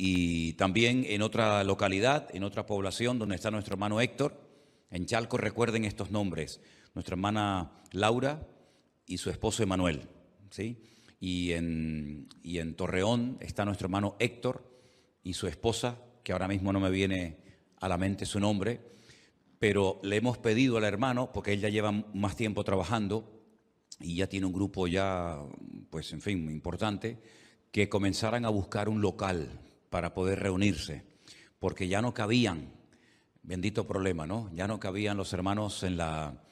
y también en otra localidad, en otra población donde está nuestro hermano Héctor. En Chalco, recuerden estos nombres: nuestra hermana Laura y su esposo Emanuel, ¿sí? Y en Torreón está nuestro hermano Héctor y su esposa, que ahora mismo no me viene a la mente su nombre, pero le hemos pedido al hermano, porque él ya lleva más tiempo trabajando y ya tiene un grupo ya, pues en fin, importante, que comenzaran a buscar un local para poder reunirse, porque ya no cabían, bendito problema, ¿no? Ya no cabían los hermanos en la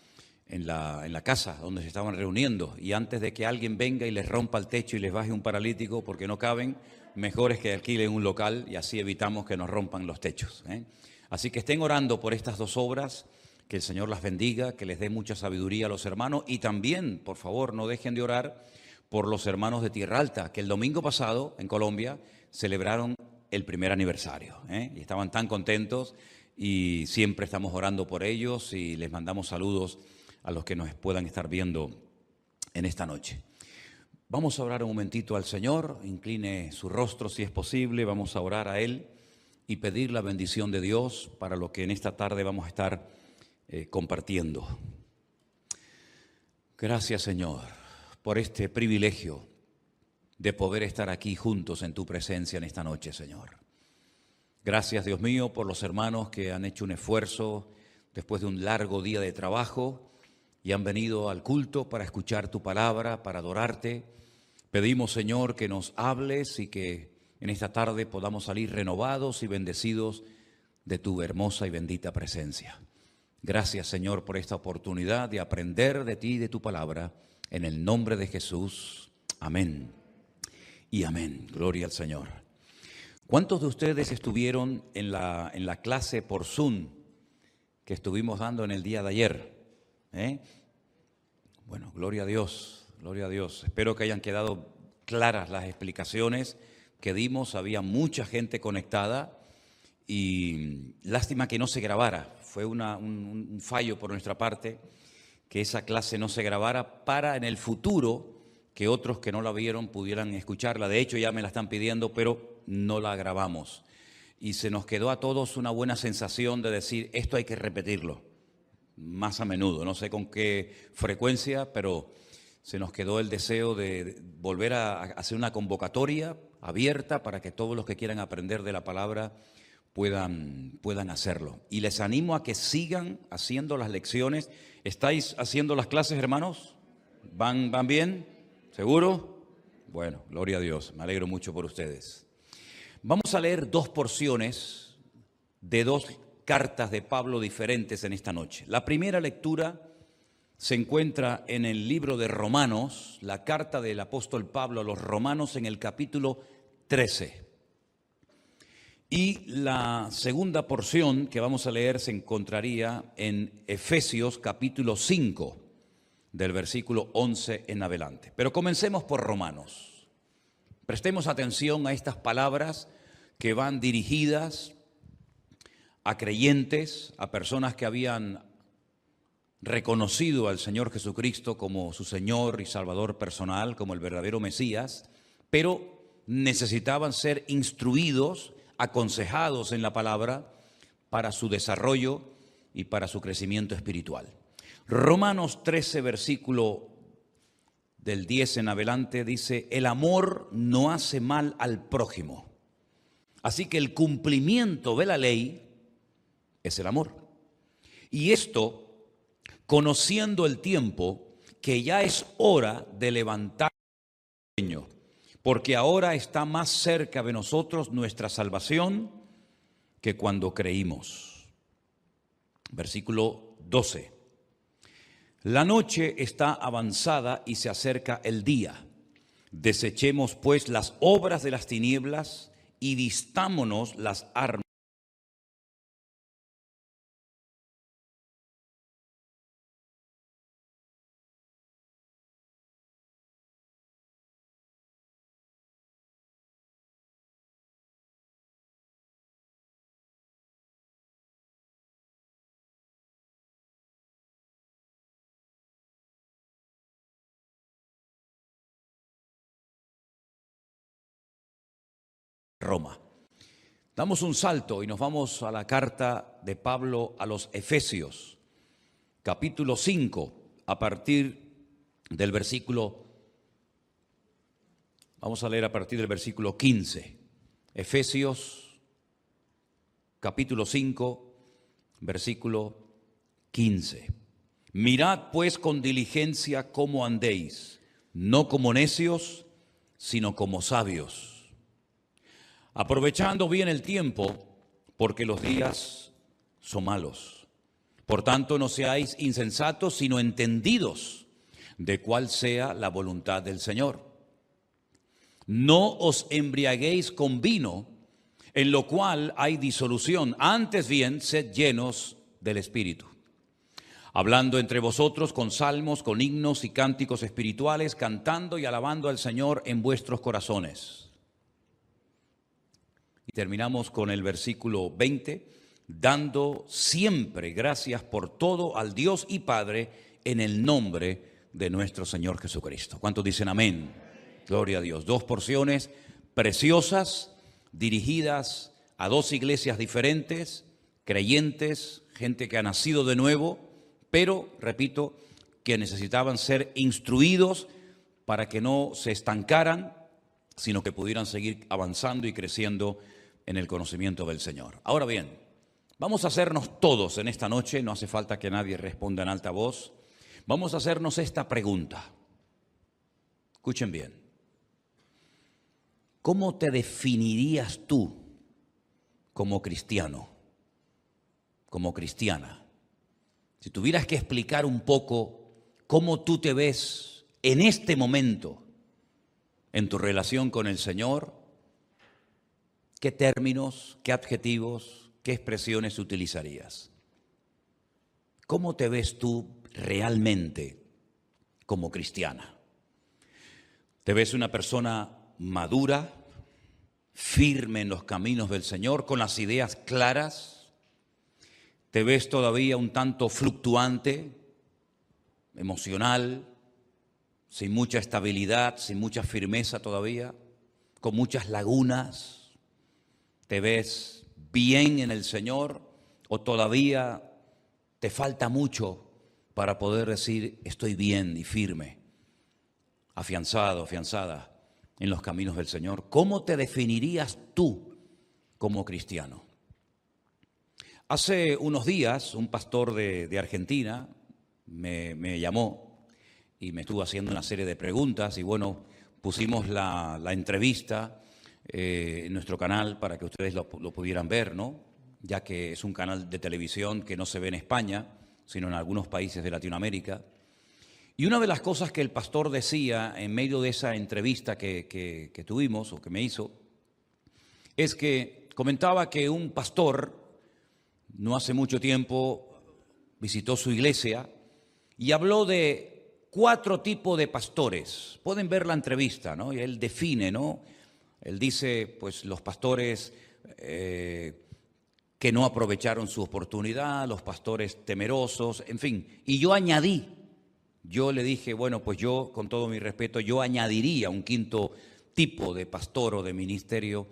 casa donde se estaban reuniendo, y antes de que alguien venga y les rompa el techo y les baje un paralítico porque no caben, mejor es que alquilen un local y así evitamos que nos rompan los techos, ¿eh? Así que estén orando por estas dos obras, que el Señor las bendiga, que les dé mucha sabiduría a los hermanos, y también, por favor, no dejen de orar por los hermanos de Tierra Alta, que el domingo pasado en Colombia celebraron el primer aniversario, ¿eh? Y estaban tan contentos, y siempre estamos orando por ellos y les mandamos saludos a los que nos puedan estar viendo en esta noche. Vamos a orar un momentito al Señor, incline su rostro si es posible, vamos a orar a Él y pedir la bendición de Dios para lo que en esta tarde vamos a estar compartiendo. Gracias, Señor, por este privilegio de poder estar aquí juntos en tu presencia en esta noche, Señor. Gracias, Dios mío, por los hermanos que han hecho un esfuerzo después de un largo día de trabajo y han venido al culto para escuchar tu palabra, para adorarte. Pedimos, Señor, que nos hables y que en esta tarde podamos salir renovados y bendecidos de tu hermosa y bendita presencia. Gracias, Señor, por esta oportunidad de aprender de ti y de tu palabra. En el nombre de Jesús. Amén y amén. Gloria al Señor. ¿Cuántos de ustedes estuvieron en la clase por Zoom que estuvimos dando en el día de ayer? Bueno, gloria a Dios, gloria a Dios. Espero que hayan quedado claras las explicaciones que dimos. Había mucha gente conectada y lástima que no se grabara. Fue un fallo por nuestra parte que esa clase no se grabara para en el futuro que otros que no la vieron pudieran escucharla. De hecho, ya me la están pidiendo, pero no la grabamos. Y se nos quedó a todos una buena sensación de decir, esto hay que repetirlo más a menudo. No sé con qué frecuencia, pero se nos quedó el deseo de volver a hacer una convocatoria abierta para que todos los que quieran aprender de la palabra puedan hacerlo. Y les animo a que sigan haciendo las lecciones. ¿Estáis haciendo las clases, hermanos? ¿Van bien? ¿Seguro? Bueno, gloria a Dios. Me alegro mucho por ustedes. Vamos a leer dos porciones de dos cartas de Pablo diferentes en esta noche. La primera lectura se encuentra en el libro de Romanos, la carta del apóstol Pablo a los romanos en el capítulo 13. Y la segunda porción que vamos a leer se encontraría en Efesios capítulo 5, del versículo 11 en adelante. Pero comencemos por Romanos. Prestemos atención a estas palabras que van dirigidas a creyentes, a personas que habían reconocido al Señor Jesucristo como su Señor y Salvador personal, como el verdadero Mesías, pero necesitaban ser instruidos, aconsejados en la palabra para su desarrollo y para su crecimiento espiritual. Romanos 13, versículo del 10 en adelante dice, el amor no hace mal al prójimo. Así que el cumplimiento de la ley es el amor. Y esto, conociendo el tiempo, que ya es hora de levantar el sueño, porque ahora está más cerca de nosotros nuestra salvación que cuando creímos. Versículo 12. La noche está avanzada y se acerca el día. Desechemos pues las obras de las tinieblas y vistámonos las armas. Roma. Damos un salto y nos vamos a la carta de Pablo a los Efesios, capítulo 5, a partir del versículo, vamos a leer a partir del versículo 15. Efesios, capítulo 5, versículo 15. Mirad pues con diligencia cómo andéis, no como necios, sino como sabios, aprovechando bien el tiempo, porque los días son malos. Por tanto, no seáis insensatos, sino entendidos de cuál sea la voluntad del Señor. No os embriaguéis con vino, en lo cual hay disolución, antes bien, sed llenos del Espíritu, hablando entre vosotros con salmos, con himnos y cánticos espirituales, cantando y alabando al Señor en vuestros corazones. Y terminamos con el versículo 20, dando siempre gracias por todo al Dios y Padre en el nombre de nuestro Señor Jesucristo. ¿Cuántos dicen amén? Gloria a Dios. Dos porciones preciosas dirigidas a dos iglesias diferentes, creyentes, gente que ha nacido de nuevo, pero, repito, que necesitaban ser instruidos para que no se estancaran, sino que pudieran seguir avanzando y creciendo en el conocimiento del Señor. Ahora bien, vamos a hacernos todos en esta noche, no hace falta que nadie responda en alta voz, vamos a hacernos esta pregunta. Escuchen bien. ¿Cómo te definirías tú como cristiano, como cristiana? Si tuvieras que explicar un poco cómo tú te ves en este momento en tu relación con el Señor, ¿qué términos, qué adjetivos, qué expresiones utilizarías? ¿Cómo te ves tú realmente como cristiana? ¿Te ves una persona madura, firme en los caminos del Señor, con las ideas claras? ¿Te ves todavía un tanto fluctuante, emocional, sin mucha estabilidad, sin mucha firmeza todavía, con muchas lagunas? ¿Te ves bien en el Señor o todavía te falta mucho para poder decir estoy bien y firme, afianzado, afianzada en los caminos del Señor? ¿Cómo te definirías tú como cristiano? Hace unos días un pastor de Argentina me llamó y me estuvo haciendo una serie de preguntas y bueno, pusimos la entrevista en nuestro canal para que ustedes lo pudieran ver, ¿no? Ya que es un canal de televisión que no se ve en España, sino en algunos países de Latinoamérica. Y una de las cosas que el pastor decía en medio de esa entrevista que tuvimos o que me hizo, es que comentaba que un pastor no hace mucho tiempo visitó su iglesia y habló de 4 tipos de pastores. Pueden ver la entrevista, ¿no? Y él define, ¿no? Él dice, pues los pastores que no aprovecharon su oportunidad, los pastores temerosos, en fin. Y yo le dije, bueno, pues yo, con todo mi respeto, yo añadiría un 5º tipo de pastor o de ministerio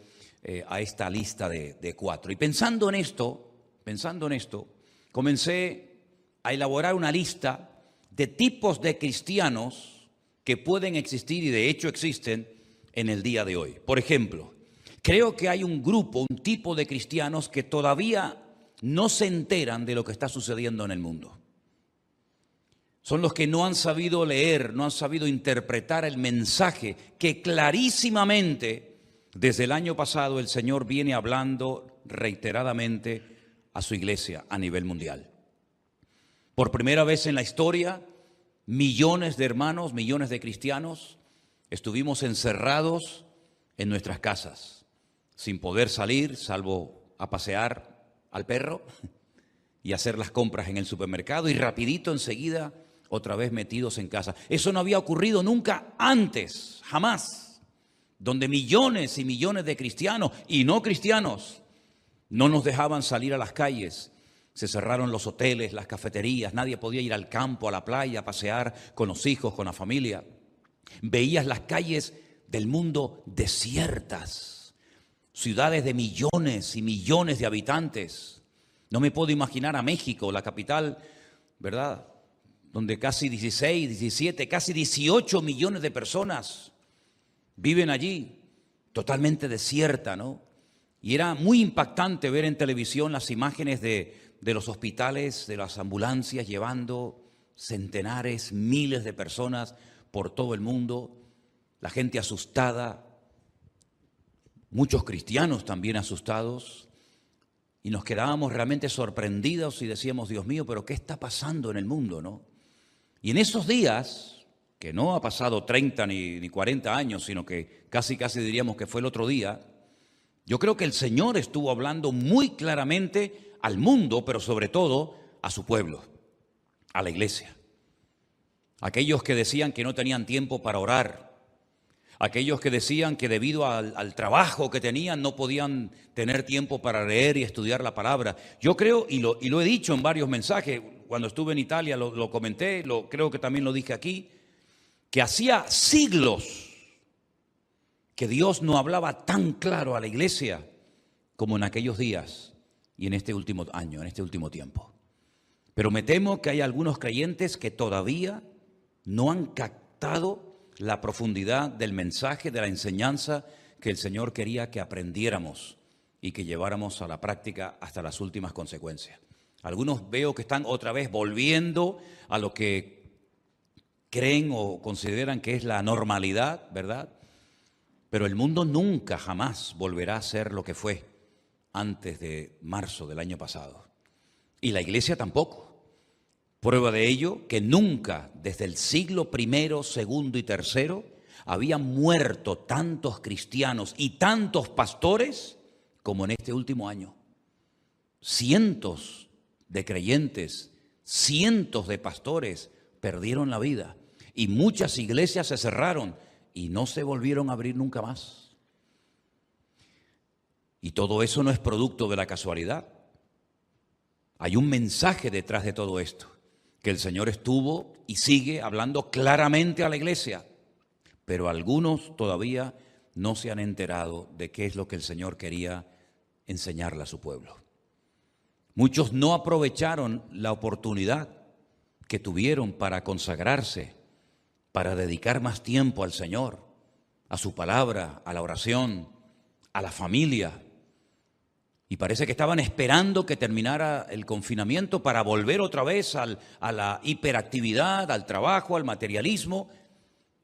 a esta lista de 4. Y pensando en esto, comencé a elaborar una lista de tipos de cristianos que pueden existir y de hecho existen en el día de hoy. Por ejemplo, creo que hay un grupo, un tipo de cristianos que todavía no se enteran de lo que está sucediendo en el mundo. Son los que no han sabido leer, no han sabido interpretar el mensaje que clarísimamente desde el año pasado el Señor viene hablando reiteradamente a su iglesia a nivel mundial. Por primera vez en la historia, millones de hermanos, millones de cristianos, estuvimos encerrados en nuestras casas, sin poder salir, salvo a pasear al perro y hacer las compras en el supermercado y rapidito enseguida otra vez metidos en casa. Eso no había ocurrido nunca antes, jamás, donde millones y millones de cristianos y no cristianos no nos dejaban salir a las calles. Se cerraron los hoteles, las cafeterías, nadie podía ir al campo, a la playa, a pasear con los hijos, con la familia. Veías las calles del mundo desiertas. ciudades de millones y millones de habitantes. No me puedo imaginar a México, la capital, ¿verdad?, donde casi 16, 17, casi 18 millones de personas viven allí, totalmente desierta, ¿no? Y era muy impactante ver en televisión las imágenes de los hospitales, de las ambulancias llevando centenares, miles de personas por todo el mundo, la gente asustada, muchos cristianos también asustados, y nos quedábamos realmente sorprendidos y decíamos, Dios mío, pero ¿qué está pasando en el mundo, no? Y en esos días, que no ha pasado 30 ni 40 años, sino que casi diríamos que fue el otro día, yo creo que el Señor estuvo hablando muy claramente al mundo, pero sobre todo a su pueblo, a la iglesia. Aquellos que decían que no tenían tiempo para orar, aquellos que decían que debido al trabajo que tenían no podían tener tiempo para leer y estudiar la palabra. Yo creo, y lo he dicho en varios mensajes, cuando estuve en Italia lo comenté, creo que también lo dije aquí, que hacía siglos que Dios no hablaba tan claro a la iglesia como en aquellos días y en este último año, en este último tiempo. Pero me temo que hay algunos creyentes que todavía no han captado la profundidad del mensaje, de la enseñanza que el Señor quería que aprendiéramos y que lleváramos a la práctica hasta las últimas consecuencias. Algunos veo que están otra vez volviendo a lo que creen o consideran que es la normalidad, ¿verdad? Pero el mundo nunca, jamás volverá a ser lo que fue antes de marzo del año pasado. Y la iglesia tampoco. Prueba de ello que nunca, desde el siglo I, II y III, habían muerto tantos cristianos y tantos pastores como en este último año. Cientos de creyentes, cientos de pastores perdieron la vida y muchas iglesias se cerraron y no se volvieron a abrir nunca más. Y todo eso no es producto de la casualidad. Hay un mensaje detrás de todo esto, que el Señor estuvo y sigue hablando claramente a la iglesia, pero algunos todavía no se han enterado de qué es lo que el Señor quería enseñarle a su pueblo. Muchos no aprovecharon la oportunidad que tuvieron para consagrarse, para dedicar más tiempo al Señor, a su palabra, a la oración, a la familia. Y parece que estaban esperando que terminara el confinamiento para volver otra vez a la hiperactividad, al trabajo, al materialismo.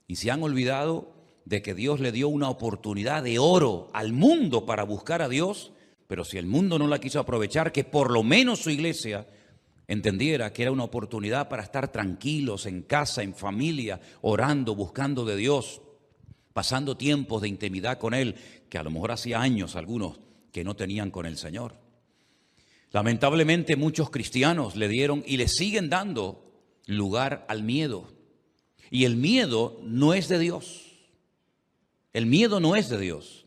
Y se han olvidado de que Dios le dio una oportunidad de oro al mundo para buscar a Dios. Pero si el mundo no la quiso aprovechar, que por lo menos su iglesia entendiera que era una oportunidad para estar tranquilos en casa, en familia, orando, buscando de Dios, pasando tiempos de intimidad con Él, que a lo mejor hacía años algunos que no tenían con el Señor. Lamentablemente muchos cristianos le dieron y le siguen dando lugar al miedo. Y el miedo no es de Dios. El miedo no es de Dios.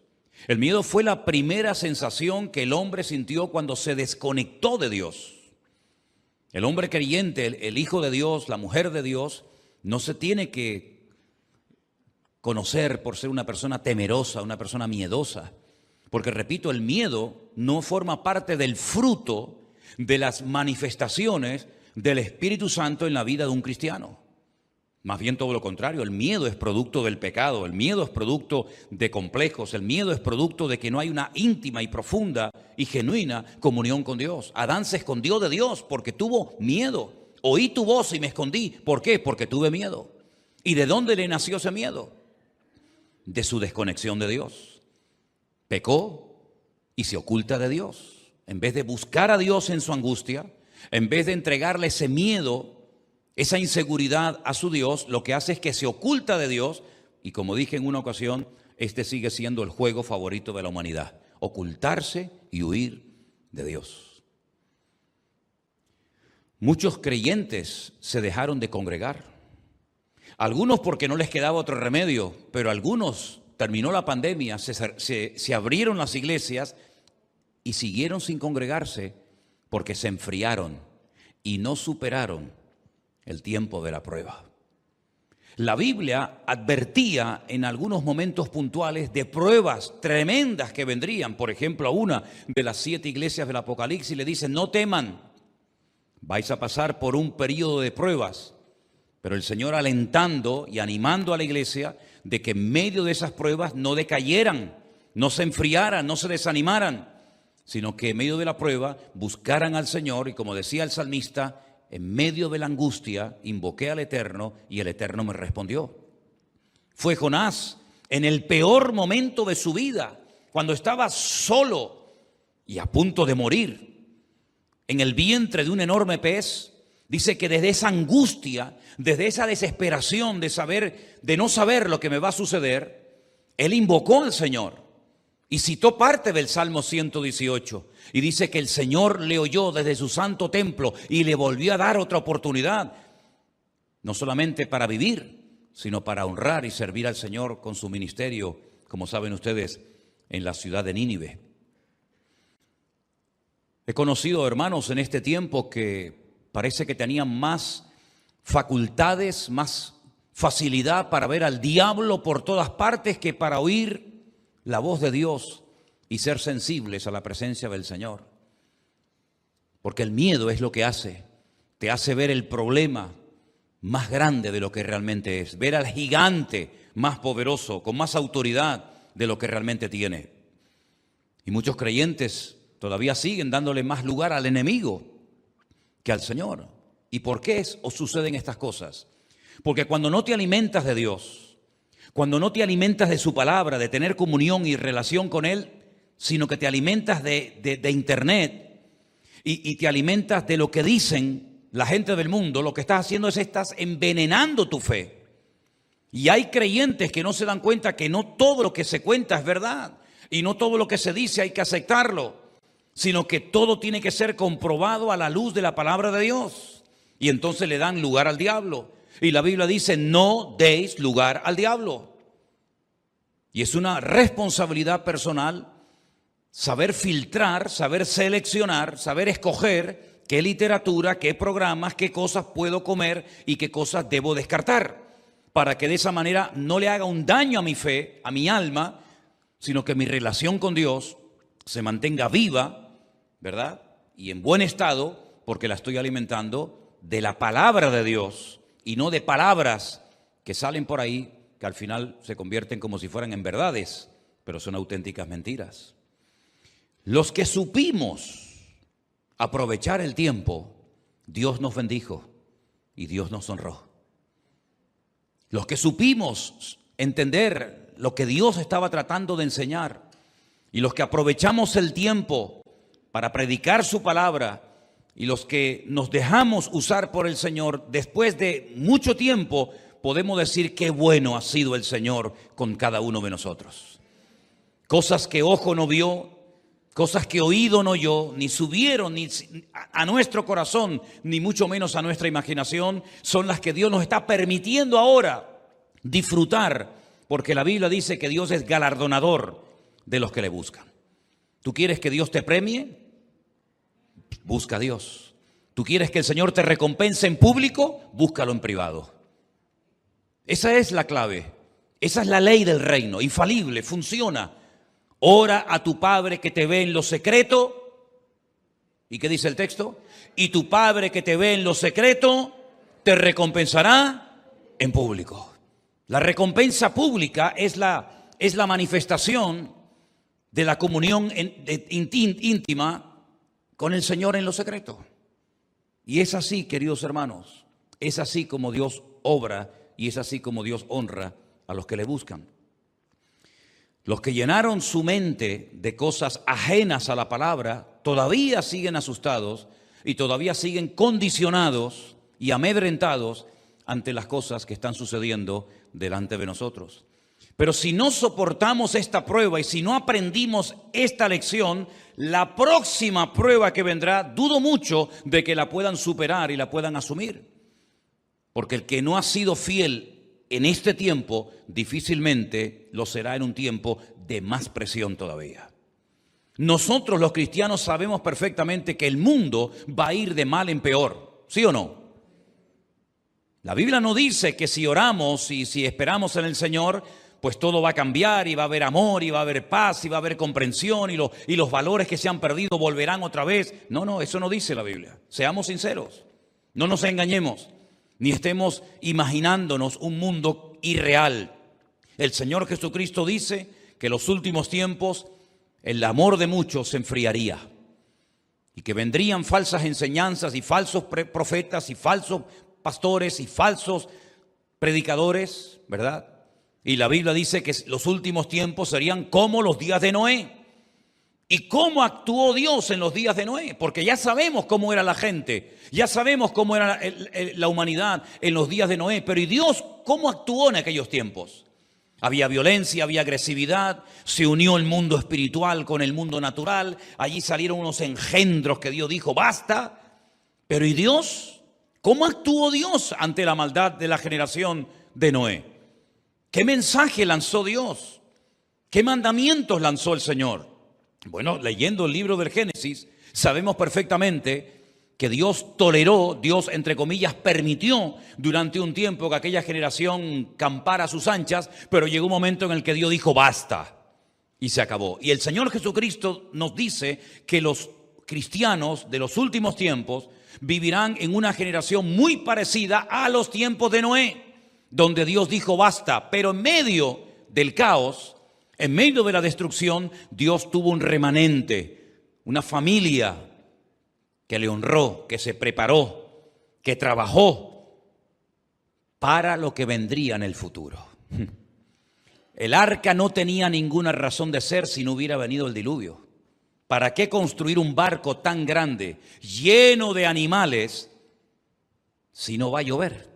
El miedo fue la primera sensación que el hombre sintió cuando se desconectó de Dios. El hombre creyente, el hijo de Dios, la mujer de Dios, no se tiene que conocer por ser una persona temerosa, una persona miedosa. Porque, repito, el miedo no forma parte del fruto de las manifestaciones del Espíritu Santo en la vida de un cristiano. Más bien todo lo contrario, el miedo es producto del pecado, el miedo es producto de complejos, el miedo es producto de que no hay una íntima y profunda y genuina comunión con Dios. Adán se escondió de Dios porque tuvo miedo. Oí tu voz y me escondí. ¿Por qué? Porque tuve miedo. ¿Y de dónde le nació ese miedo? De su desconexión de Dios. Pecó y se oculta de Dios. En vez de buscar a Dios en su angustia, en vez de entregarle ese miedo, esa inseguridad a su Dios, lo que hace es que se oculta de Dios. Y como dije en una ocasión, este sigue siendo el juego favorito de la humanidad: ocultarse y huir de Dios. Muchos creyentes se dejaron de congregar. Algunos porque no les quedaba otro remedio, pero algunos, terminó la pandemia, se abrieron las iglesias y siguieron sin congregarse porque se enfriaron y no superaron el tiempo de la prueba. La Biblia advertía en algunos momentos puntuales de pruebas tremendas que vendrían. Por ejemplo, a una de las 7 iglesias del Apocalipsis le dice: no teman, vais a pasar por un periodo de pruebas. Pero el Señor alentando y animando a la iglesia de que en medio de esas pruebas no decayeran, no se enfriaran, no se desanimaran, sino que en medio de la prueba buscaran al Señor. Y como decía el salmista, en medio de la angustia invoqué al Eterno y el Eterno me respondió. Fue Jonás en el peor momento de su vida, cuando estaba solo y a punto de morir, en el vientre de un enorme pez. Dice que desde esa angustia, desde esa desesperación de no saber lo que me va a suceder, él invocó al Señor y citó parte del Salmo 118. Y dice que el Señor le oyó desde su santo templo y le volvió a dar otra oportunidad, no solamente para vivir, sino para honrar y servir al Señor con su ministerio, como saben ustedes, en la ciudad de Nínive. He conocido hermanos en este tiempo que parece que tenían más facultades, más facilidad para ver al diablo por todas partes que para oír la voz de Dios y ser sensibles a la presencia del Señor. Porque el miedo es lo que te hace ver el problema más grande de lo que realmente es, ver al gigante más poderoso, con más autoridad de lo que realmente tiene. Y muchos creyentes todavía siguen dándole más lugar al enemigo que al Señor. ¿Y por qué suceden estas cosas? Porque cuando no te alimentas de Dios, cuando no te alimentas de su palabra, de tener comunión y relación con Él, sino que te alimentas de internet y te alimentas de lo que dicen la gente del mundo, lo que estás haciendo es estás envenenando tu fe. Y hay creyentes que no se dan cuenta que no todo lo que se cuenta es verdad y no todo lo que se dice hay que aceptarlo, sino que todo tiene que ser comprobado a la luz de la palabra de Dios. Y entonces le dan lugar al diablo. Y la Biblia dice: no deis lugar al diablo. Y es una responsabilidad personal saber filtrar, saber seleccionar, saber escoger qué literatura, qué programas, qué cosas puedo comer y qué cosas debo descartar, para que de esa manera no le haga un daño a mi fe, a mi alma, sino que mi relación con Dios se mantenga viva, ¿verdad? Y en buen estado, porque la estoy alimentando de la palabra de Dios y no de palabras que salen por ahí, que al final se convierten como si fueran en verdades, pero son auténticas mentiras. Los que supimos aprovechar el tiempo, Dios nos bendijo y Dios nos honró. Los que supimos entender lo que Dios estaba tratando de enseñar y los que aprovechamos el tiempo para predicar su palabra y los que nos dejamos usar por el Señor, después de mucho tiempo podemos decir qué bueno ha sido el Señor con cada uno de nosotros. Cosas que ojo no vio, cosas que oído no oyó, ni subieron ni a nuestro corazón, ni mucho menos a nuestra imaginación, son las que Dios nos está permitiendo ahora disfrutar, porque la Biblia dice que Dios es galardonador de los que le buscan. ¿Tú quieres que Dios te premie? Busca a Dios. ¿Tú quieres que el Señor te recompense en público? Búscalo en privado. Esa es la clave. Esa es la ley del reino, infalible, funciona. Ora a tu Padre que te ve en lo secreto. ¿Y qué dice el texto? Y tu Padre que te ve en lo secreto te recompensará en público. La recompensa pública es la manifestación de la comunión íntima con el Señor en lo secreto. Y es así, queridos hermanos, es así como Dios obra y es así como Dios honra a los que le buscan. Los que llenaron su mente de cosas ajenas a la palabra todavía siguen asustados y todavía siguen condicionados y amedrentados ante las cosas que están sucediendo delante de nosotros. Pero si no soportamos esta prueba y si no aprendimos esta lección, la próxima prueba que vendrá, dudo mucho de que la puedan superar y la puedan asumir. Porque el que no ha sido fiel en este tiempo, difícilmente lo será en un tiempo de más presión todavía. Nosotros los cristianos sabemos perfectamente que el mundo va a ir de mal en peor, ¿sí o no? La Biblia no dice que si oramos y si esperamos en el Señor, pues todo va a cambiar y va a haber amor y va a haber paz y va a haber comprensión y los valores que se han perdido volverán otra vez. No, no, eso no dice la Biblia. Seamos sinceros, no nos engañemos, ni estemos imaginándonos un mundo irreal. El Señor Jesucristo dice que en los últimos tiempos el amor de muchos se enfriaría y que vendrían falsas enseñanzas y falsos profetas y falsos pastores y falsos predicadores, ¿verdad? Y la Biblia dice que los últimos tiempos serían como los días de Noé. ¿Y cómo actuó Dios en los días de Noé? Porque ya sabemos cómo era la gente, ya sabemos cómo era la humanidad en los días de Noé, pero ¿y Dios cómo actuó en aquellos tiempos? Había violencia, había agresividad, se unió el mundo espiritual con el mundo natural, allí salieron unos engendros que Dios dijo, basta. Pero ¿y Dios? ¿Cómo actuó Dios ante la maldad de la generación de Noé? ¿Qué mensaje lanzó Dios? ¿Qué mandamientos lanzó el Señor? Bueno, leyendo el libro del Génesis, sabemos perfectamente que Dios toleró, Dios entre comillas permitió durante un tiempo que aquella generación campara a sus anchas, pero llegó un momento en el que Dios dijo basta y se acabó. Y el Señor Jesucristo nos dice que los cristianos de los últimos tiempos vivirán en una generación muy parecida a los tiempos de Noé, donde Dios dijo basta, pero en medio del caos, en medio de la destrucción, Dios tuvo un remanente, una familia que le honró, que se preparó, que trabajó para lo que vendría en el futuro. El arca no tenía ninguna razón de ser si no hubiera venido el diluvio. ¿Para qué construir un barco tan grande, lleno de animales, si no va a llover?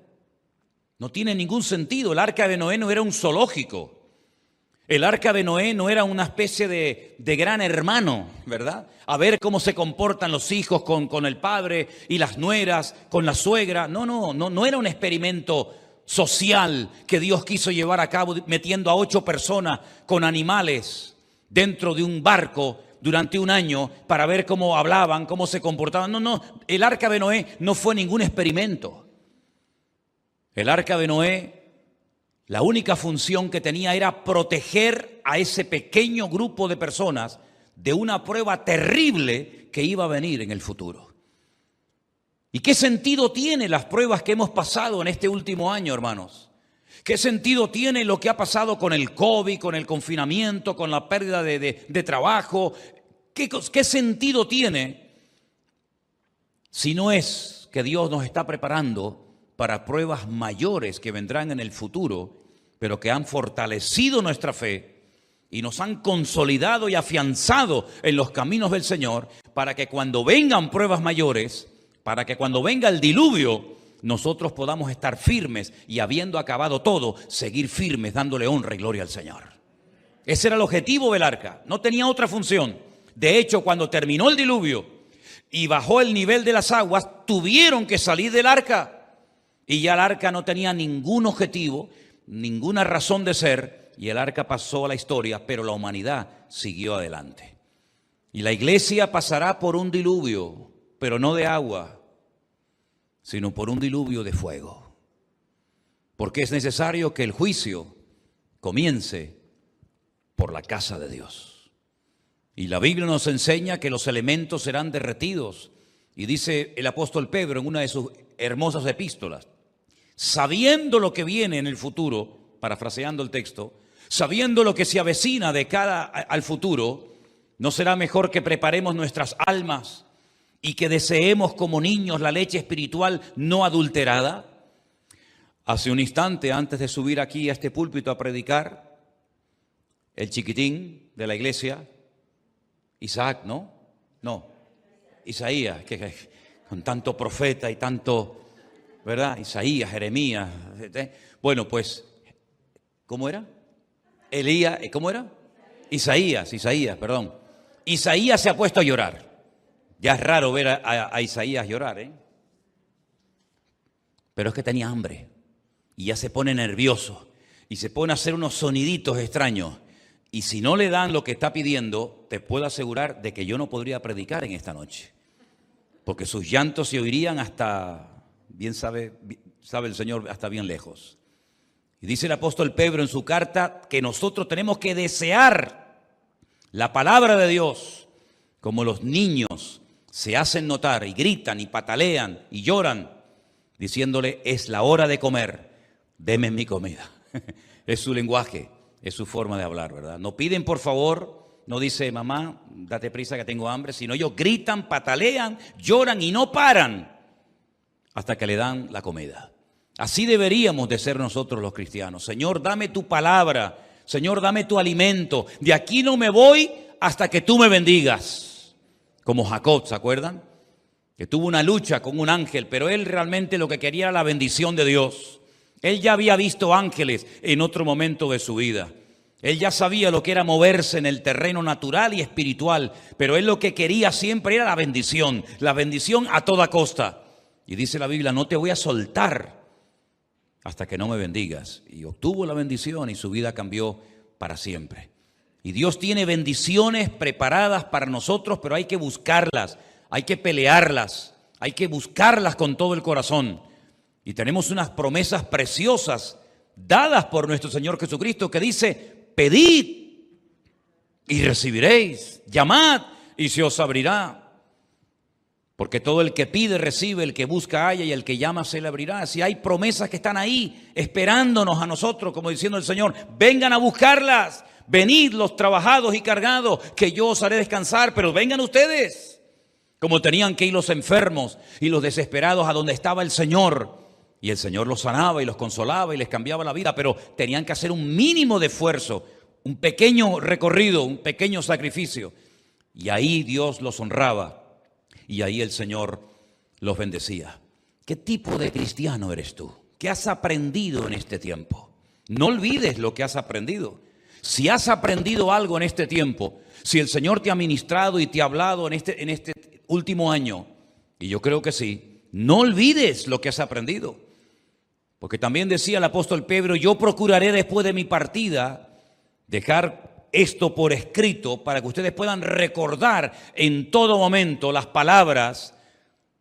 No tiene ningún sentido. El arca de Noé no era un zoológico. El arca de Noé no era una especie de gran hermano, ¿verdad? A ver cómo se comportan los hijos con el padre y las nueras, con la suegra. No era un experimento social que Dios quiso llevar a cabo metiendo a 8 personas con animales dentro de un barco durante un año para ver cómo hablaban, cómo se comportaban. No, el arca de Noé no fue ningún experimento. El arca de Noé, la única función que tenía era proteger a ese pequeño grupo de personas de una prueba terrible que iba a venir en el futuro. ¿Y qué sentido tiene las pruebas que hemos pasado en este último año, hermanos? ¿Qué sentido tiene lo que ha pasado con el COVID, con el confinamiento, con la pérdida de trabajo? ¿Qué sentido tiene si no es que Dios nos está preparando para pruebas mayores que vendrán en el futuro, pero que han fortalecido nuestra fe y nos han consolidado y afianzado en los caminos del Señor, para que cuando vengan pruebas mayores, para que cuando venga el diluvio, nosotros podamos estar firmes y, habiendo acabado todo, seguir firmes dándole honra y gloria al Señor? Ese era el objetivo del arca, no tenía otra función. De hecho, cuando terminó el diluvio y bajó el nivel de las aguas, tuvieron que salir del arca. Y ya el arca no tenía ningún objetivo, ninguna razón de ser, y el arca pasó a la historia, pero la humanidad siguió adelante. Y la iglesia pasará por un diluvio, pero no de agua, sino por un diluvio de fuego. Porque es necesario que el juicio comience por la casa de Dios. Y la Biblia nos enseña que los elementos serán derretidos. Y dice el apóstol Pedro en una de sus hermosas epístolas, sabiendo lo que viene en el futuro, parafraseando el texto, sabiendo lo que se avecina de cara al futuro, ¿no será mejor que preparemos nuestras almas y que deseemos como niños la leche espiritual no adulterada? Hace un instante, antes de subir aquí a este púlpito a predicar, el chiquitín de la iglesia, Isaac, Isaías, que con tanto profeta y tanto, ¿verdad? Isaías, Jeremías. Bueno, pues, ¿cómo era? Elías, ¿cómo era? Isaías, perdón. Isaías se ha puesto a llorar. Ya es raro ver a Isaías llorar, ¿eh? Pero es que tenía hambre y ya se pone nervioso y se pone a hacer unos soniditos extraños. Y si no le dan lo que está pidiendo, te puedo asegurar de que yo no podría predicar en esta noche. Porque sus llantos se oirían hasta, bien sabe, sabe el Señor hasta bien lejos. Y dice el apóstol Pedro en su carta que nosotros tenemos que desear la palabra de Dios como los niños se hacen notar y gritan y patalean y lloran diciéndole: es la hora de comer, deme mi comida. Es su lenguaje, es su forma de hablar, ¿verdad? No piden por favor, no dice mamá, date prisa que tengo hambre, sino ellos gritan, patalean, lloran y no paran hasta que le dan la comida. Así deberíamos de ser nosotros los cristianos. Señor, dame tu palabra. Señor, dame tu alimento. De aquí no me voy hasta que tú me bendigas. Como Jacob, ¿se acuerdan? Que tuvo una lucha con un ángel, pero él realmente lo que quería era la bendición de Dios. Él ya había visto ángeles en otro momento de su vida. Él ya sabía lo que era moverse en el terreno natural y espiritual, pero él lo que quería siempre era la bendición a toda costa. Y dice la Biblia: no te voy a soltar hasta que no me bendigas. Y obtuvo la bendición y su vida cambió para siempre. Y Dios tiene bendiciones preparadas para nosotros, pero hay que buscarlas, hay que pelearlas, hay que buscarlas con todo el corazón. Y tenemos unas promesas preciosas dadas por nuestro Señor Jesucristo que dice: pedid y recibiréis, llamad y se os abrirá. Porque todo el que pide recibe, el que busca halla y el que llama se le abrirá. Si hay promesas que están ahí esperándonos a nosotros, como diciendo el Señor: vengan a buscarlas, venid los trabajados y cargados, que yo os haré descansar, pero vengan ustedes. Como tenían que ir los enfermos y los desesperados a donde estaba el Señor. Y el Señor los sanaba y los consolaba y les cambiaba la vida, pero tenían que hacer un mínimo de esfuerzo, un pequeño recorrido, un pequeño sacrificio. Y ahí Dios los honraba. Y ahí el Señor los bendecía. ¿Qué tipo de cristiano eres tú? ¿Qué has aprendido en este tiempo? No olvides lo que has aprendido. Si has aprendido algo en este tiempo, si el Señor te ha ministrado y te ha hablado en este último año, y yo creo que sí, no olvides lo que has aprendido. Porque también decía el apóstol Pedro: yo procuraré después de mi partida dejar esto por escrito para que ustedes puedan recordar en todo momento las palabras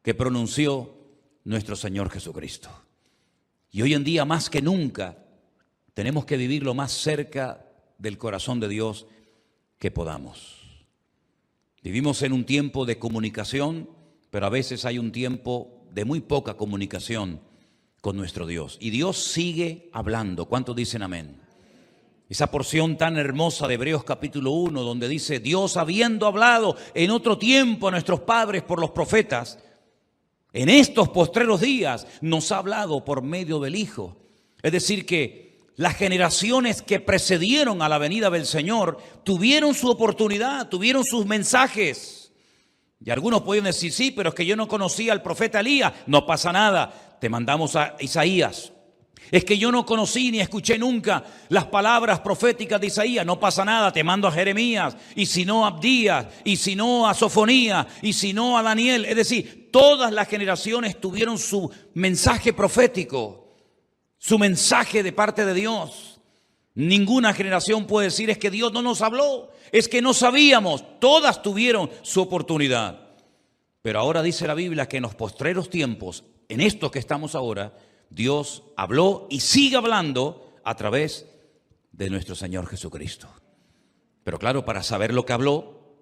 que pronunció nuestro Señor Jesucristo. Y hoy en día más que nunca tenemos que vivir lo más cerca del corazón de Dios que podamos. Vivimos en un tiempo de comunicación, pero a veces hay un tiempo de muy poca comunicación con nuestro Dios. Y Dios sigue hablando. ¿Cuántos dicen amén? Esa porción tan hermosa de Hebreos capítulo 1, donde dice: Dios, habiendo hablado en otro tiempo a nuestros padres por los profetas, en estos postreros días nos ha hablado por medio del Hijo. Es decir, que las generaciones que precedieron a la venida del Señor tuvieron su oportunidad, tuvieron sus mensajes. Y algunos pueden decir: sí, pero es que yo no conocía al profeta Elías. No pasa nada, te mandamos a Isaías. Es que yo no conocí ni escuché nunca las palabras proféticas de Isaías. No pasa nada, te mando a Jeremías, y si no a Abdías, y si no a Sofonías, y si no a Daniel. Es decir, todas las generaciones tuvieron su mensaje profético, su mensaje de parte de Dios. Ninguna generación puede decir: es que Dios no nos habló, es que no sabíamos. Todas tuvieron su oportunidad. Pero ahora dice la Biblia que en los postreros tiempos, en estos que estamos ahora, Dios habló y sigue hablando a través de nuestro Señor Jesucristo. Pero claro, para saber lo que habló,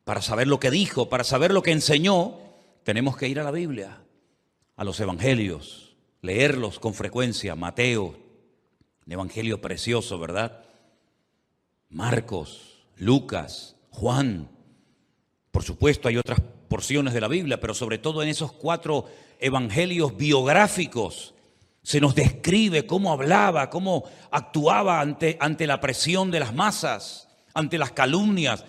para saber lo que dijo, para saber lo que enseñó, tenemos que ir a la Biblia, a los evangelios, leerlos con frecuencia. Mateo, un evangelio precioso, ¿verdad? Marcos, Lucas, Juan. Por supuesto hay otras porciones de la Biblia, pero sobre todo en esos 4 evangelios biográficos se nos describe cómo hablaba, cómo actuaba ante la presión de las masas, ante las calumnias.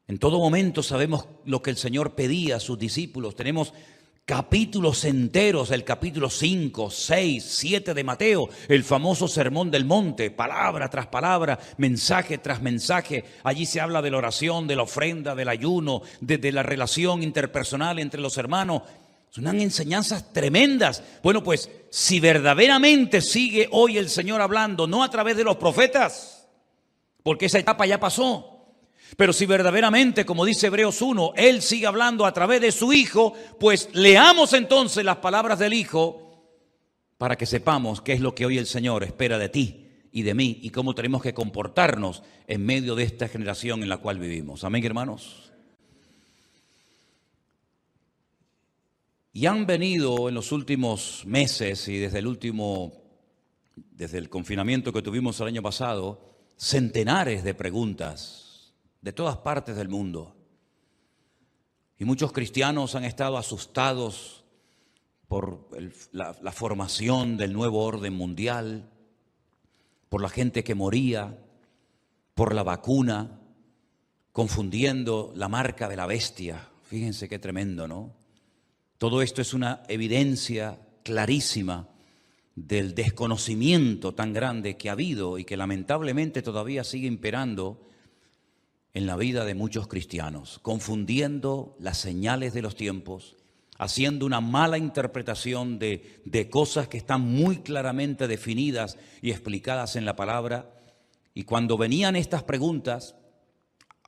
En todo momento sabemos lo que el Señor pedía a sus discípulos. Tenemos capítulos enteros, el capítulo 5, 6, 7 de Mateo, el famoso Sermón del Monte, palabra tras palabra, mensaje tras mensaje. Allí se habla de la oración, de la ofrenda, del ayuno, de la relación interpersonal entre los hermanos. Son enseñanzas tremendas. Bueno, pues si verdaderamente sigue hoy el Señor hablando, no a través de los profetas, porque esa etapa ya pasó, Pero si verdaderamente, como dice Hebreos 1, Él sigue hablando a través de su Hijo, pues leamos entonces las palabras del Hijo para que sepamos qué es lo que hoy el Señor espera de ti y de mí y cómo tenemos que comportarnos en medio de esta generación en la cual vivimos. Amén, hermanos. Y han venido en los últimos meses y desde el confinamiento que tuvimos el año pasado, centenares de preguntas de todas partes del mundo. Y muchos cristianos han estado asustados por la formación del nuevo orden mundial, por la gente que moría, por la vacuna, confundiendo la marca de la bestia. Fíjense qué tremendo, ¿no? Todo esto es una evidencia clarísima del desconocimiento tan grande que ha habido y que lamentablemente todavía sigue imperando en la vida de muchos cristianos, confundiendo las señales de los tiempos, haciendo una mala interpretación de cosas que están muy claramente definidas y explicadas en la palabra. Y cuando venían estas preguntas,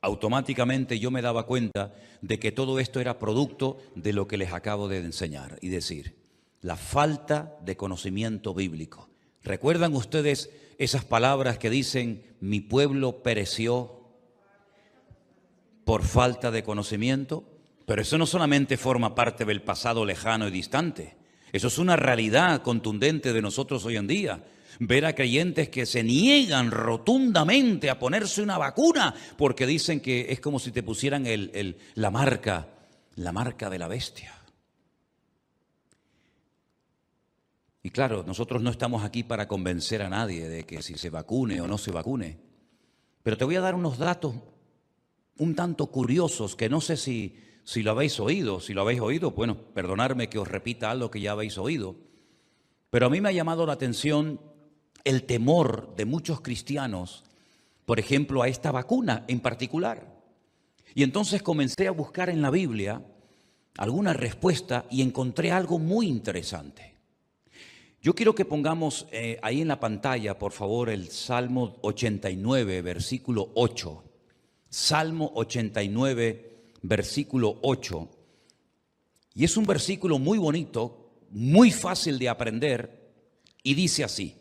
automáticamente yo me daba cuenta de que todo esto era producto de lo que les acabo de enseñar y decir, la falta de conocimiento bíblico. ¿Recuerdan ustedes esas palabras que dicen, mi pueblo pereció por falta de conocimiento? Pero eso no solamente forma parte del pasado lejano y distante. Eso es una realidad contundente de nosotros hoy en día. Ver a creyentes que se niegan rotundamente a ponerse una vacuna porque dicen que es como si te pusieran la marca de la bestia. Y claro, nosotros no estamos aquí para convencer a nadie de que si se vacune o no se vacune. Pero te voy a dar unos datos un tanto curiosos que no sé si lo habéis oído. Si lo habéis oído, bueno, perdonadme que os repita algo que ya habéis oído. Pero a mí me ha llamado la atención el temor de muchos cristianos, por ejemplo, a esta vacuna en particular. Y entonces comencé a buscar en la Biblia alguna respuesta y encontré algo muy interesante. Yo quiero que pongamos ahí en la pantalla, por favor, el Salmo 89, versículo 8. Salmo 89, versículo 8. Y es un versículo muy bonito, muy fácil de aprender, y dice así.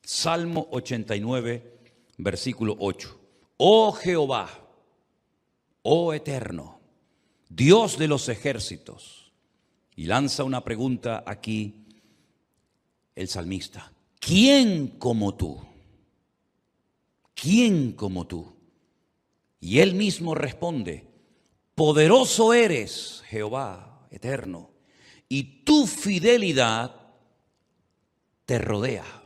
Salmo 89, versículo 8. Oh Jehová, oh eterno, Dios de los ejércitos. Y lanza una pregunta aquí el salmista. ¿Quién como tú? ¿Quién como tú? Y él mismo responde, poderoso eres, Jehová eterno, y tu fidelidad te rodea.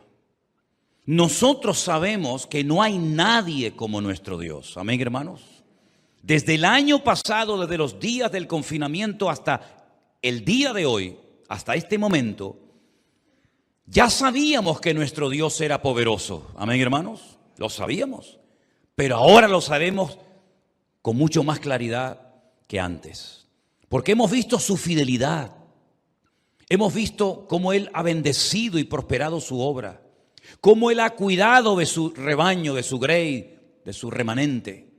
Nosotros sabemos que no hay nadie como nuestro Dios. Amén, hermanos. Desde el año pasado, desde los días del confinamiento hasta el día de hoy, hasta este momento, ya sabíamos que nuestro Dios era poderoso. Amén, hermanos. Lo sabíamos. Pero ahora lo sabemos con mucho más claridad que antes. Porque hemos visto su fidelidad. Hemos visto cómo Él ha bendecido y prosperado su obra. Cómo Él ha cuidado de su rebaño, de su grey, de su remanente.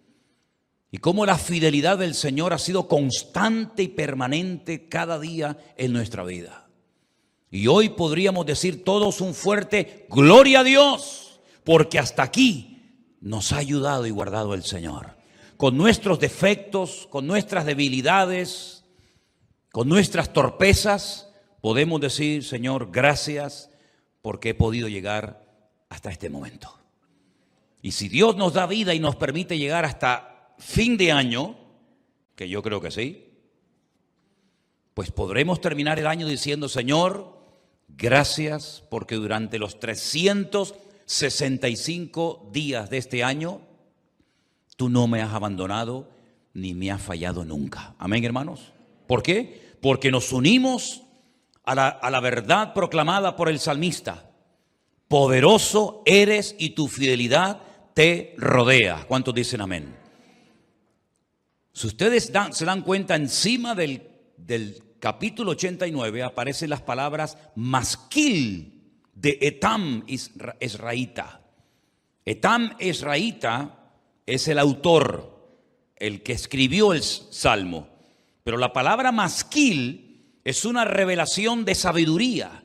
Y cómo la fidelidad del Señor ha sido constante y permanente cada día en nuestra vida. Y hoy podríamos decir todos un fuerte gloria a Dios, porque hasta aquí nos ha ayudado y guardado el Señor. Con nuestros defectos, con nuestras debilidades, con nuestras torpezas, podemos decir, Señor, gracias porque he podido llegar hasta este momento. Y si Dios nos da vida y nos permite llegar hasta fin de año, que yo creo que sí, pues podremos terminar el año diciendo, Señor, gracias porque durante los 365 días de este año, tú no me has abandonado ni me has fallado nunca. Amén, hermanos. ¿Por qué? Porque nos unimos a la verdad proclamada por el salmista. Poderoso eres y tu fidelidad te rodea. ¿Cuántos dicen amén? Si ustedes se dan cuenta, encima del capítulo 89 aparecen las palabras masquil de Etam Esraíta. Etam Esraíta es el autor el que escribió el Salmo. Pero la palabra masquil es una revelación de sabiduría.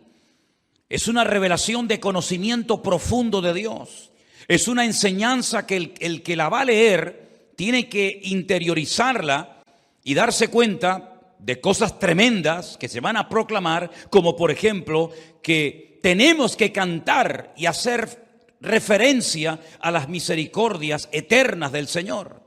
Es una revelación de conocimiento profundo de Dios. Es una enseñanza que el que la va a leer tiene que interiorizarla y darse cuenta de cosas tremendas que se van a proclamar, como por ejemplo que tenemos que cantar y hacer referencia a las misericordias eternas del Señor.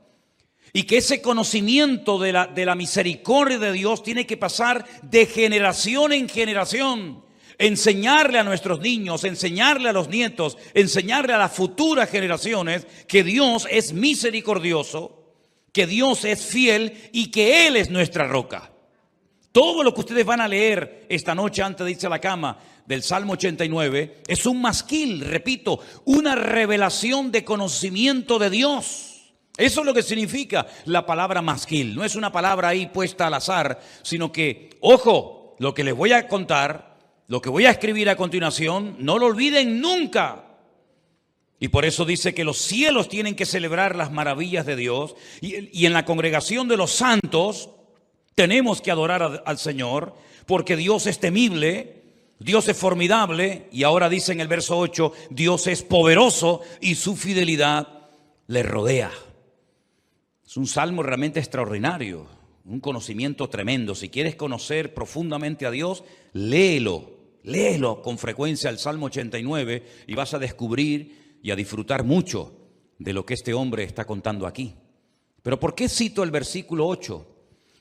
Y que ese conocimiento de la misericordia de Dios tiene que pasar de generación en generación. Enseñarle a nuestros niños, enseñarle a los nietos, enseñarle a las futuras generaciones que Dios es misericordioso, que Dios es fiel y que Él es nuestra roca. Todo lo que ustedes van a leer esta noche antes de irse a la cama del Salmo 89 es un masquil, repito, una revelación de conocimiento de Dios. Eso es lo que significa la palabra masquil. No es una palabra ahí puesta al azar, sino que, ojo, lo que les voy a contar, lo que voy a escribir a continuación, no lo olviden nunca. Y por eso dice que los cielos tienen que celebrar las maravillas de Dios. Y en la congregación de los santos tenemos que adorar al Señor, porque Dios es temible, Dios es formidable. Y ahora dice en el verso 8, Dios es poderoso y su fidelidad le rodea. Es un salmo realmente extraordinario, un conocimiento tremendo. Si quieres conocer profundamente a Dios, léelo con frecuencia el Salmo 89 y vas a descubrir y a disfrutar mucho de lo que este hombre está contando aquí. Pero ¿por qué cito el versículo 8?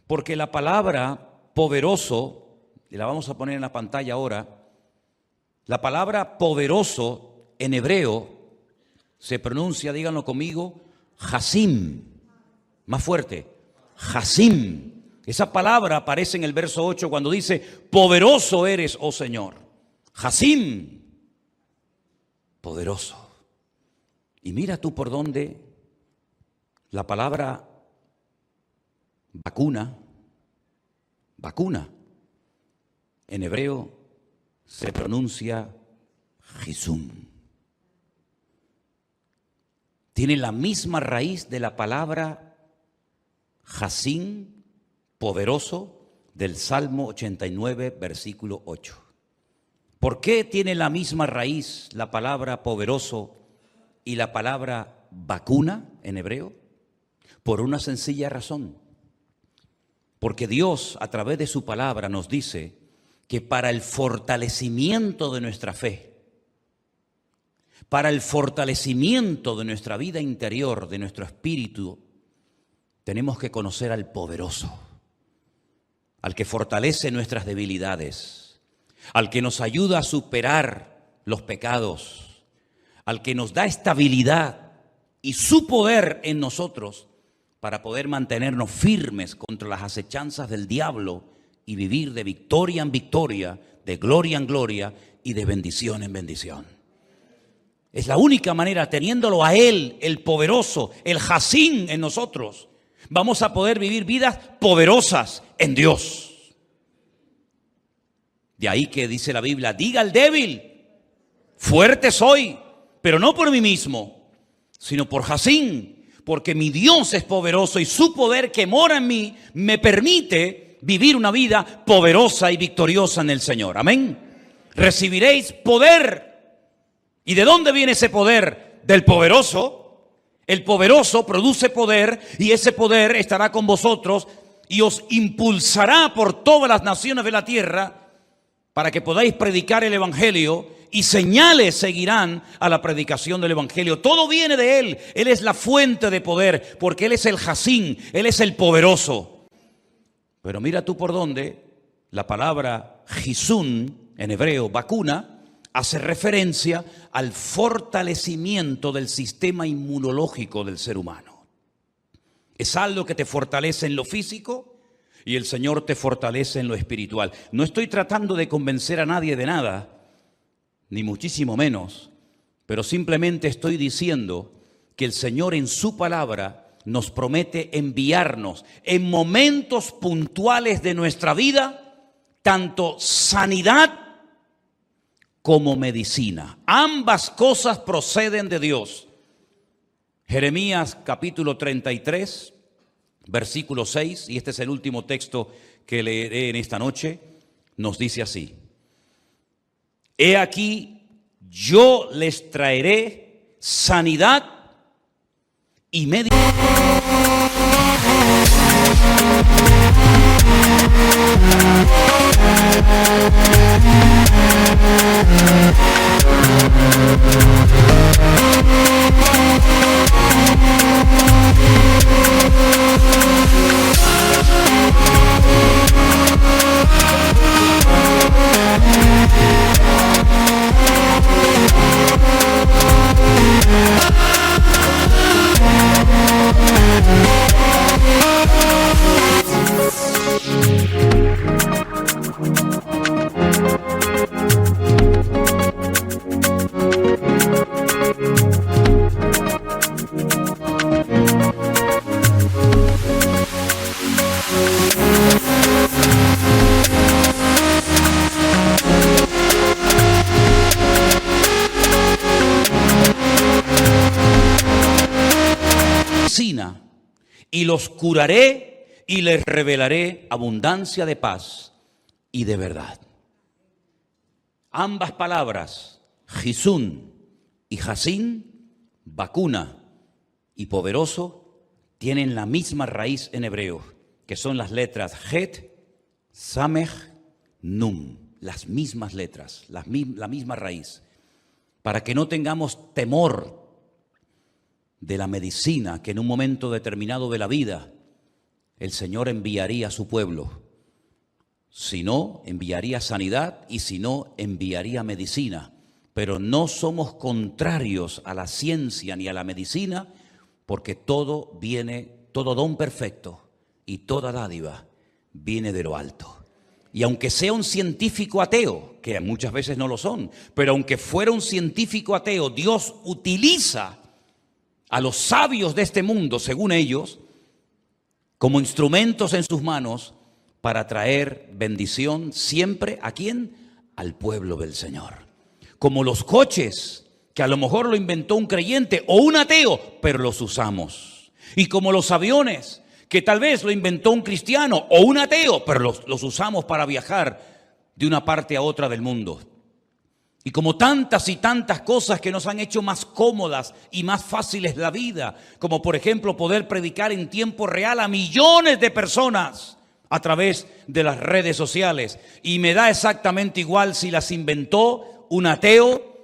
Porque la palabra poderoso, y la vamos a poner en la pantalla ahora, la palabra poderoso en hebreo se pronuncia, díganlo conmigo, Hasim. Más fuerte, Hasim. Esa palabra aparece en el verso 8 cuando dice, poderoso eres, oh Señor. Hasim, poderoso. Y mira tú por dónde la palabra vacuna, en hebreo se pronuncia Jisum. Tiene la misma raíz de la palabra Hasim, poderoso, del Salmo 89, versículo 8. ¿Por qué tiene la misma raíz la palabra poderoso y la palabra vacuna en hebreo? Por una sencilla razón. Porque Dios, a través de su palabra, nos dice que para el fortalecimiento de nuestra fe, para el fortalecimiento de nuestra vida interior, de nuestro espíritu, tenemos que conocer al poderoso, al que fortalece nuestras debilidades, al que nos ayuda a superar los pecados, al que nos da estabilidad y su poder en nosotros para poder mantenernos firmes contra las acechanzas del diablo y vivir de victoria en victoria, de gloria en gloria y de bendición en bendición. Es la única manera, teniéndolo a Él, el poderoso, el Hasim en nosotros, vamos a poder vivir vidas poderosas en Dios. De ahí que dice la Biblia, diga al débil, fuerte soy, pero no por mí mismo, sino por Hasim, porque mi Dios es poderoso y su poder que mora en mí me permite vivir una vida poderosa y victoriosa en el Señor. Amén. Recibiréis poder. ¿Y de dónde viene ese poder? Del poderoso. El poderoso produce poder y ese poder estará con vosotros y os impulsará por todas las naciones de la tierra para que podáis predicar el evangelio y señales seguirán a la predicación del evangelio. Todo viene de Él. Él es la fuente de poder porque Él es el Hasim, Él es el poderoso. Pero mira tú por dónde la palabra Jisum en hebreo, vacuna, hace referencia al fortalecimiento del sistema inmunológico del ser humano. Es algo que te fortalece en lo físico y el Señor te fortalece en lo espiritual. No estoy tratando de convencer a nadie de nada, ni muchísimo menos, pero simplemente estoy diciendo que el Señor en su palabra nos promete enviarnos en momentos puntuales de nuestra vida tanto sanidad como medicina. Ambas cosas proceden de Dios. Jeremías capítulo 33, versículo 6, y este es el último texto que leeré en esta noche, nos dice así: He aquí, yo les traeré sanidad y medicina. Y los curaré y les revelaré abundancia de paz y de verdad. Ambas palabras, Jesún y Jasín, vacuna y poderoso, tienen la misma raíz en hebreo, que son las letras Het, Samech, Nun, las mismas letras, la misma raíz, para que no tengamos temor de la medicina que en un momento determinado de la vida el Señor enviaría a su pueblo. Si no, enviaría sanidad, y si no, enviaría medicina. Pero no somos contrarios a la ciencia ni a la medicina, porque todo don perfecto y toda dádiva viene de lo alto. Y aunque sea un científico ateo, que muchas veces no lo son, pero aunque fuera un científico ateo, Dios utiliza a los sabios de este mundo, según ellos, como instrumentos en sus manos para traer bendición siempre, ¿a quién? Al pueblo del Señor. Como los coches, que a lo mejor lo inventó un creyente o un ateo, pero los usamos. Y como los aviones, que tal vez lo inventó un cristiano o un ateo, pero los usamos para viajar de una parte a otra del mundo. Y como tantas y tantas cosas que nos han hecho más cómodas y más fáciles la vida, como por ejemplo poder predicar en tiempo real a millones de personas a través de las redes sociales. Y me da exactamente igual si las inventó un ateo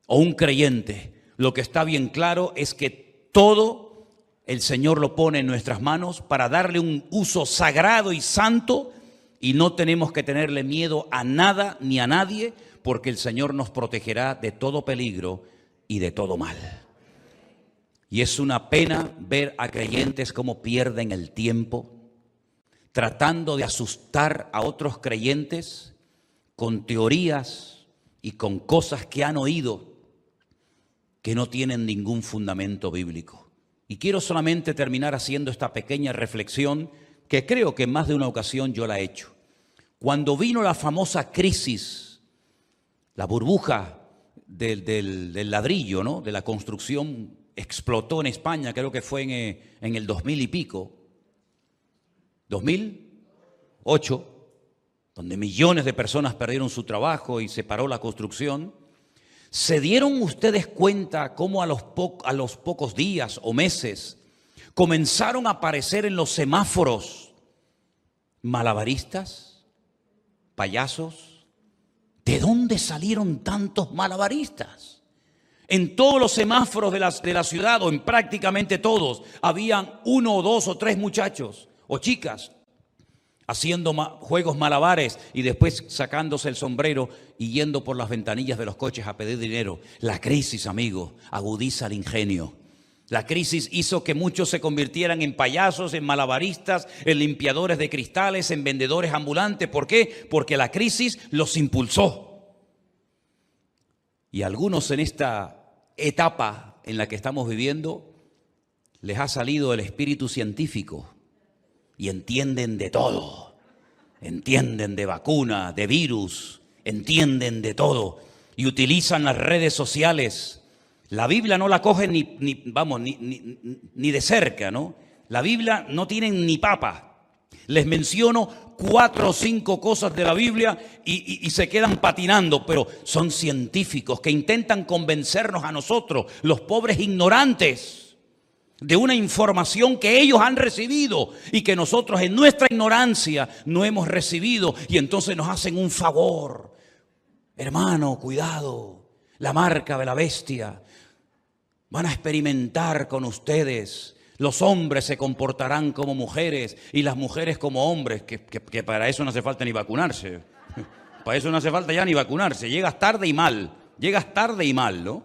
o un creyente. Lo que está bien claro es que todo el Señor lo pone en nuestras manos para darle un uso sagrado y santo, y no tenemos que tenerle miedo a nada ni a nadie, porque el Señor nos protegerá de todo peligro y de todo mal. Y es una pena ver a creyentes cómo pierden el tiempo tratando de asustar a otros creyentes con teorías y con cosas que han oído que no tienen ningún fundamento bíblico. Y quiero solamente terminar haciendo esta pequeña reflexión que creo que en más de una ocasión yo la he hecho. Cuando vino la famosa crisis, la burbuja del ladrillo, ¿no?, de la construcción, explotó en España, creo que fue en el 2000 y pico, 2008, donde millones de personas perdieron su trabajo y se paró la construcción. ¿Se dieron ustedes cuenta cómo a los pocos días o meses comenzaron a aparecer en los semáforos malabaristas, payasos? ¿De dónde salieron tantos malabaristas? En todos los semáforos de la ciudad, o en prácticamente todos, habían 1 o 2 o 3 muchachos o chicas haciendo juegos malabares y después sacándose el sombrero y yendo por las ventanillas de los coches a pedir dinero. La crisis, amigo, agudiza el ingenio. La crisis hizo que muchos se convirtieran en payasos, en malabaristas, en limpiadores de cristales, en vendedores ambulantes. ¿Por qué? Porque la crisis los impulsó. Y a algunos en esta etapa en la que estamos viviendo les ha salido el espíritu científico y entienden de todo. Entienden de vacuna, de virus, entienden de todo y utilizan las redes sociales. La Biblia no la cogen ni de cerca, ¿no? La Biblia no tienen ni papa. Les menciono 4 o 5 cosas de la Biblia y se quedan patinando, pero son científicos que intentan convencernos a nosotros, los pobres ignorantes, de una información que ellos han recibido y que nosotros en nuestra ignorancia no hemos recibido, y entonces nos hacen un favor. Hermano, cuidado, la marca de la bestia. Van a experimentar con ustedes. Los hombres se comportarán como mujeres y las mujeres como hombres, que para eso no hace falta ni vacunarse. Para eso no hace falta ya ni vacunarse. Llegas tarde y mal, ¿no?